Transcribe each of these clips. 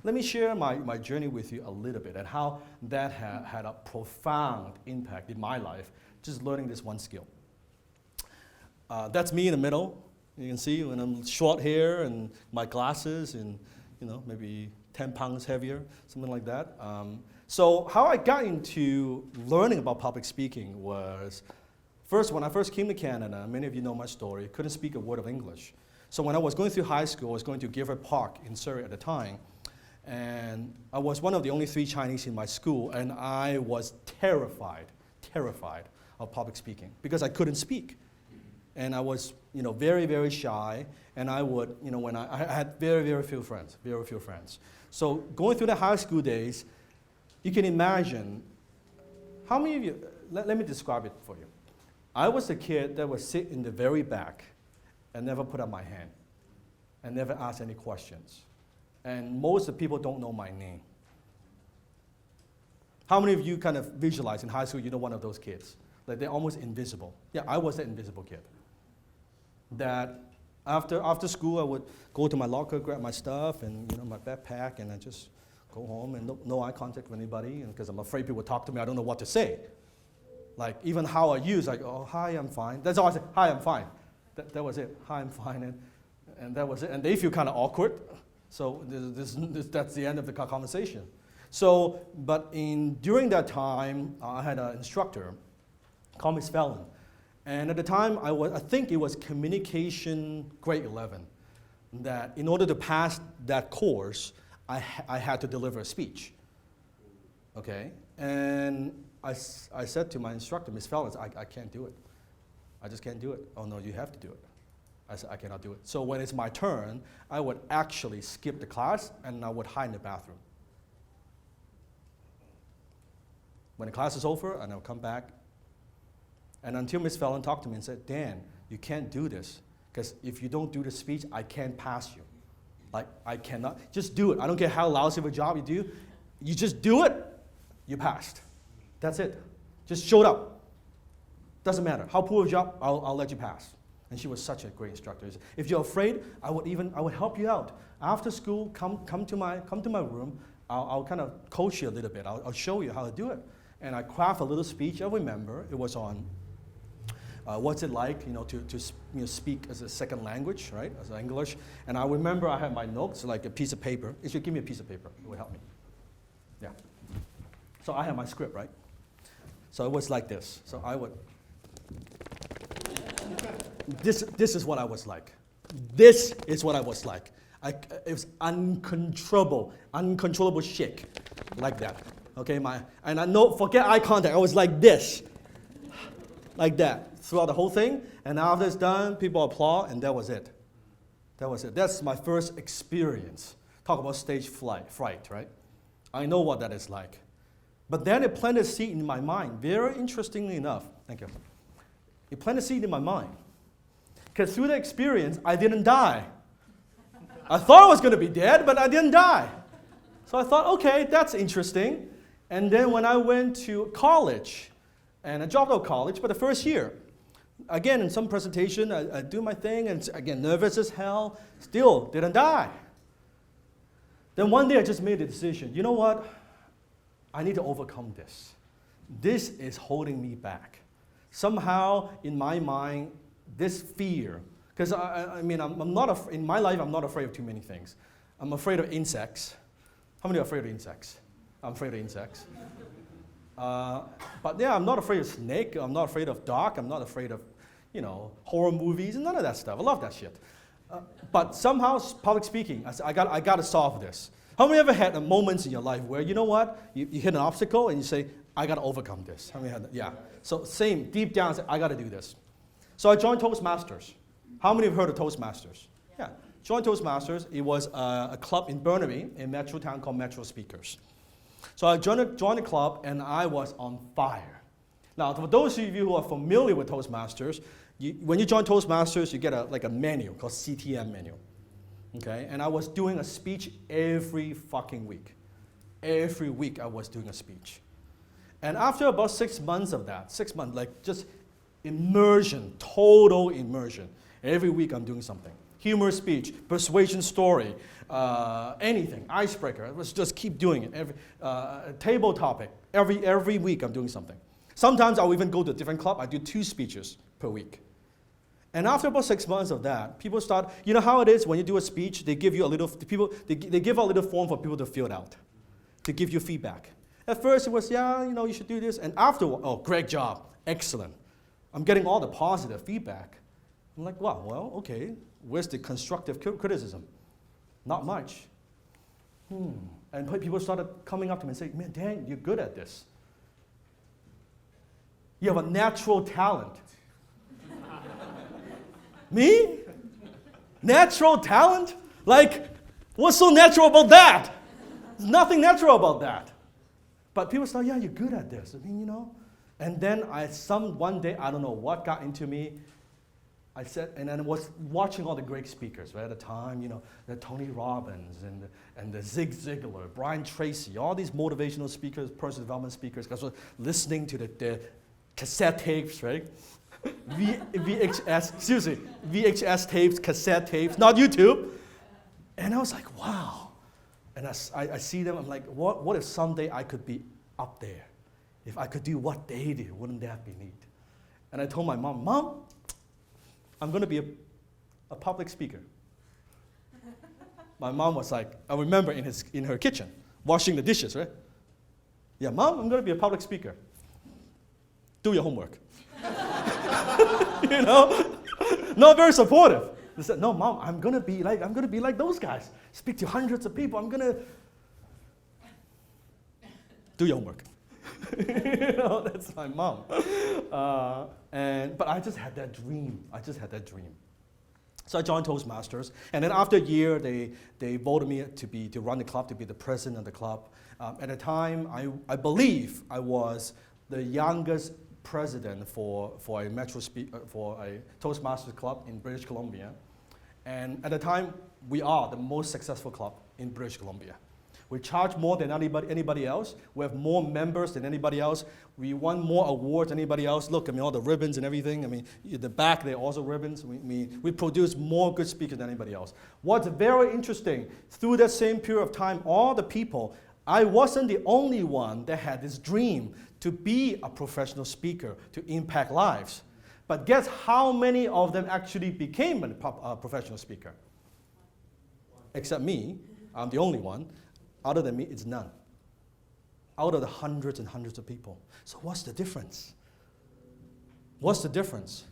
let me share my journey with you a little bit and how that had a profound impact in my life, just learning this one skill. That's me in the middle. You can see when I'm short hair and my glasses and maybe 10 pounds heavier, something like that. So how I got into learning about public speaking was, first, when I first came to Canada, many of you know my story, couldn't speak a word of English. So when I was going through high school, I was going to Gifford Park in Surrey at the time. And I was one of the only 3 Chinese in my school, and I was terrified of public speaking because I couldn't speak. And I was, very, very shy, and I would, when I had very, very few friends. So going through the high school days, you can imagine, how many of you, let me describe it for you. I was the kid that would sit in the very back and never put up my hand and never ask any questions. And most of the people don't know my name. How many of you kind of visualize in high school, one of those kids? Like they're almost invisible. Yeah, I was that invisible kid. That after school, I would go to my locker, grab my stuff and my backpack, and I just go home and no eye contact with anybody, because I'm afraid people talk to me, I don't know what to say. Like even how are you? It's like, oh, hi, I'm fine. That's all I say, hi, I'm fine. That was it, hi, I'm fine, and that was it. And they feel kind of awkward. So that's the end of the conversation. So, but during that time, I had an instructor called Miss Fallon. And at the time, I think it was communication grade 11, that in order to pass that course, I had to deliver a speech. Okay? And I said to my instructor, Miss Fallon, I can't do it. I just can't do it. Oh no, you have to do it. I said, I cannot do it. So when it's my turn, I would actually skip the class and I would hide in the bathroom. When the class is over, and I'll come back. And until Miss Fallon talked to me and said, Dan, you can't do this, because if you don't do the speech, I can't pass you. Like, I cannot. Just do it. I don't care how lousy of a job you do. You just do it, you passed. That's it. Just showed up. Doesn't matter. How poor a job, I'll let you pass. And she was such a great instructor. If you're afraid, I would help you out. After school, come to my room. I'll kind of coach you a little bit. I'll show you how to do it. And I craft a little speech. I remember it was on what's it like, to speak as a second language, right, as English. And I remember I had my notes, like a piece of paper. If you give me a piece of paper, it would help me. Yeah. So I had my script, right? So it was like this. So I would. This is what I was like. This is what I was like. It was uncontrollable shake, like that. Okay, and I know, forget eye contact. I was like this, like that, throughout the whole thing. And after it's done, people applaud, and that was it. That was it. That's my first experience. Talk about stage fright, right? I know what that is like. But then it planted a seed in my mind. Very interestingly enough, thank you. It planted a seed in my mind. Because through the experience, I didn't die. I thought I was going to be dead, but I didn't die. So I thought, okay, that's interesting. And then when I went to college, and I dropped out of college, but the first year, again, in some presentation, I do my thing, and again, nervous as hell, still didn't die. Then one day I just made a decision. You know what? I need to overcome this. This is holding me back. Somehow, in my mind, this fear, because I'm not in my life, I'm not afraid of too many things. I'm afraid of insects. How many are afraid of insects? I'm afraid of insects. But yeah, I'm not afraid of snake. I'm not afraid of dark. I'm not afraid of, horror movies and none of that stuff. I love that shit. But somehow, public speaking, I got to solve this. How many ever had moments in your life where, you know what, you hit an obstacle and you say, I got to overcome this? How many had that? Yeah. So same, deep down, I said, I got to do this. So I joined Toastmasters. How many have heard of Toastmasters? Yeah. Joined Toastmasters. It was a club in Burnaby, in Metro Town called Metro Speakers. So I joined the club, and I was on fire. Now, for those of you who are familiar with Toastmasters, when you join Toastmasters, you get a menu called CTM menu. Okay? And I was doing a speech every fucking week. Every week I was doing a speech. And after about 6 months of that, 6 months, like just immersion, total immersion. Every week I'm doing something. humor speech, persuasion story, anything, icebreaker. Let's just keep doing it. Every table topic. Every week I'm doing something. Sometimes I'll even go to a different club. I do 2 speeches per week. And after about 6 months of that, people start, you know how it is when you do a speech, they give you a little, they give a little form for people to fill it out, to give you feedback. At first it was, yeah, you know, you should do this. And afterward, oh, great job, excellent. I'm getting all the positive feedback. I'm like, wow, well, okay, where's the constructive criticism? Not much. And people started coming up to me and saying, man, Dan, you're good at this. You have a natural talent. Me? Natural talent? Like, what's so natural about that? There's nothing natural about that. But people say, yeah, you're good at this. I mean, you know. And then one day, I don't know what got into me. I said, and then I was watching all the great speakers, right, at the time, you know, the Tony Robbins and the Zig Ziglar, Brian Tracy, all these motivational speakers, personal development speakers. I was listening to the cassette tapes, right? VHS tapes, cassette tapes, not YouTube. And I was like, wow. And I see them, I'm like, what if someday I could be up there? If I could do what they do, wouldn't that be neat? And I told my mom, Mom, I'm going to be a public speaker. My mom was like, I remember in her kitchen, washing the dishes, right? Yeah, Mom, I'm going to be a public speaker. Do your homework. You know, not very supportive. They said, no, Mom, I'm gonna be like those guys. Speak to hundreds of people. I'm gonna do your homework. You know, that's my mom. But I just had that dream. So I joined Toastmasters, and then after a year, they voted me to run the club, to be the president of the club. At the time, I believe I was the youngest president for a Toastmasters club in British Columbia. And at the time, we are the most successful club in British Columbia. We charge more than anybody else. We have more members than anybody else. We won more awards than anybody else. Look, I mean, all the ribbons and everything. I mean, at the back, there are also ribbons. We produce more good speakers than anybody else. What's very interesting, through that same period of time, all the people, I wasn't the only one that had this dream to be a professional speaker, to impact lives. But guess how many of them actually became a professional speaker? Except me, I'm the only one. Other than me, it's none. Out of the hundreds and hundreds of people. So what's the difference? What's the difference?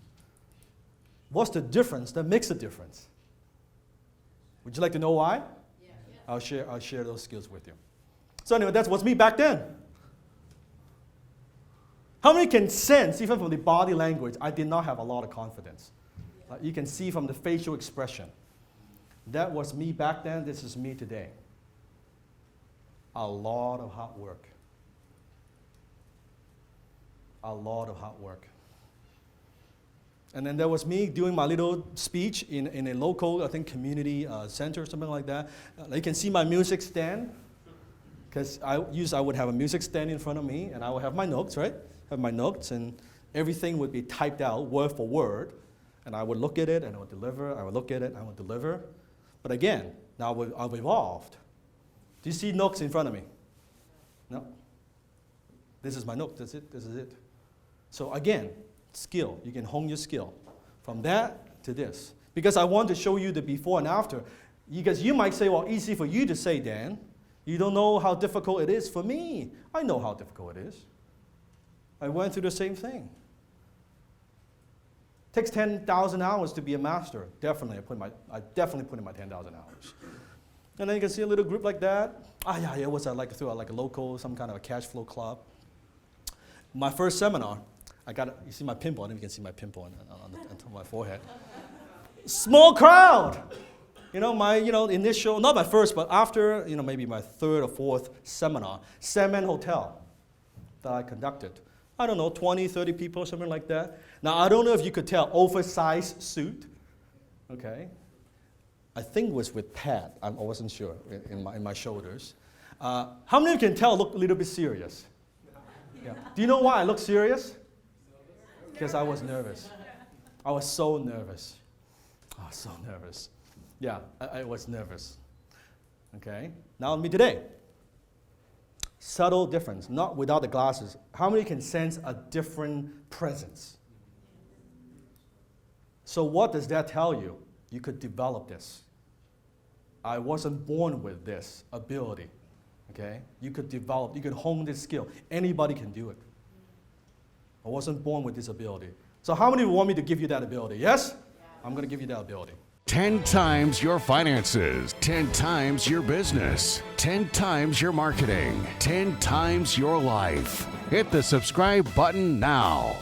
What's the difference that makes a difference? Would you like to know why? Yeah. I'll share those skills with you. So anyway, that was me back then. How many can sense, even from the body language, I did not have a lot of confidence? You can see from the facial expression. That was me back then, this is me today. A lot of hard work. A lot of hard work. And then there was me doing my little speech in a local, I think, community center or something like that. You can see my music stand, because I would have a music stand in front of me, and I would have my notes, right? Have my notes, and everything would be typed out word for word, and I would look at it, and I would deliver, I would look at it, and I would deliver. But again, now I've evolved. Do you see notes in front of me? No. This is my note, that's it, this is it. So again, skill, you can hone your skill from that to this. Because I want to show you the before and after. Because you might say, well, easy for you to say, Dan. You don't know how difficult it is for me. I know how difficult it is. I went through the same thing. It takes 10,000 hours to be a master. Definitely, I definitely put in my 10,000 hours. And then you can see a little group like that. It was like a local, some kind of a cash flow club. My first seminar, you see my pimple, I don't know if you can see my pimple on top of my forehead. Small crowd. Initial, not my first, but after, maybe my third or fourth seminar, Sandman Hotel that I conducted. I don't know, 20, 30 people, something like that. Now, I don't know if you could tell, oversized suit, okay? I think it was with pad, I wasn't sure, in my shoulders. How many of you can tell I look a little bit serious? Yeah. Do you know why I look serious? Because I was nervous. I was so nervous. I was so nervous. Yeah, I was nervous. Okay, now me today. Subtle difference, not without the glasses. How many can sense a different presence? So what does that tell you? You could develop this. I wasn't born with this ability, okay? You could develop, you could hone this skill. Anybody can do it. I wasn't born with this ability. So how many want me to give you that ability? Yes? Yeah. I'm gonna give you that ability. 10 times your finances, 10 times your business, 10 times your marketing, 10 times your life. Hit the subscribe button now.